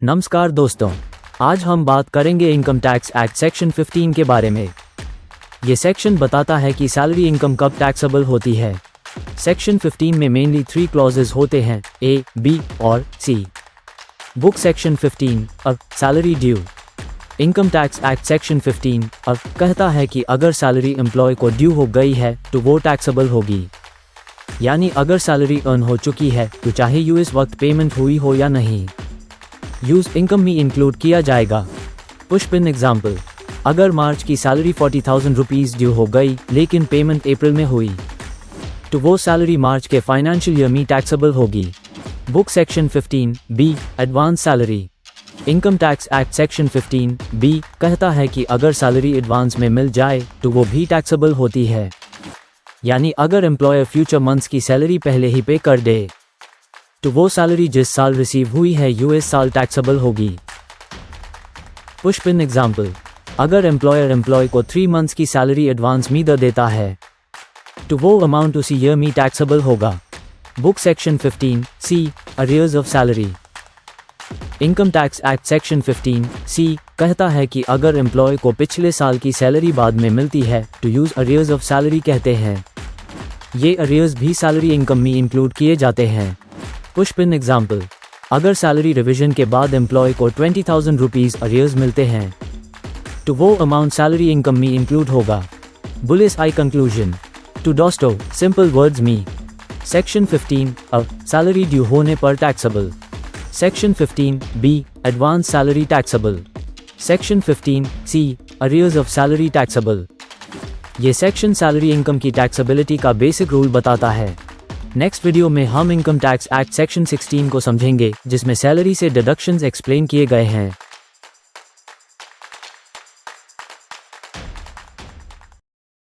नमस्कार दोस्तों, आज हम बात करेंगे इनकम टैक्स एक्ट सेक्शन 15 के बारे में। ये सेक्शन बताता है कि सैलरी इनकम कब टैक्सेबल होती है। सेक्शन 15 में मेनली 3 क्लॉजेज होते हैं, ए, बी और सी। बुक सेक्शन 15 अब सैलरी due. Income tax act section 15 अब कहता है कि अगर सैलरी एम्प्लॉय को ड्यू हो गई है तो वो टैक्सेबल होगी। यानी अगर सैलरी अर्न हो चुकी है तो चाहे यूएस वक्त पेमेंट हुई हो या नहीं, यूज इनकम में इंक्लूड किया जाएगा। पुश पिन एग्जाम्पल, अगर मार्च की सैलरी 40,000 रुपीज़ ड्यू हो गई लेकिन पेमेंट अप्रैल में हुई तो वो सैलरी मार्च के फाइनेंशियल ईयर में टैक्सेबल होगी। Book section 15 B advance salary. Income tax act section 15 B कहता है कि अगर सैलरी एडवांस में मिल जाए तो वो भी टैक्सेबल होती है। यानी अगर एम्प्लॉयर फ्यूचर मंथ्स की सैलरी पहले ही पे कर दे तो वो सैलरी जिस साल रिसीव हुई है यूएस साल टैक्सेबल होगी। पुश पिन एग्जाम्पल, अगर एम्प्लॉयर एम्प्लॉय को 3 मंथ्स की सैलरी एडवांस में दे देता है तो वो अमाउंट उसी ईयर में टैक्सेबल होगा। Book section 15 C arrears of salary. Income tax act section 15 C कहता है कि अगर एम्प्लॉय को पिछले साल की सैलरी बाद में मिलती है तो यूज अरियर्स ऑफ सैलरी कहते हैं। ये अरियर्स भी सैलरी इनकम में इंक्लूड किए जाते हैं। पुश पिन एग्जाम्पल, अगर सैलरी रिविजन के बाद एम्प्लॉय को 20,000 रुपीज़ अरियर्स मिलते हैं तो वो अमाउंट सैलरी इनकम में इंक्लूड होगा। बुलिस आई कंक्लूजन टू डॉस्टो सिंपल वर्ड्स मी। सेक्शन 15 अब सैलरी ड्यू होने पर taxable. Section 15 B advance salary taxable. Section 15 C arrears of salary taxable. ये सेक्शन सैलरी इनकम की टैक्सेबिलिटी का बेसिक रूल बताता है। नेक्स्ट वीडियो में हम इनकम टैक्स एक्ट सेक्शन 16 को समझेंगे जिसमें सैलरी से डिडक्शंस एक्सप्लेन किए गए हैं।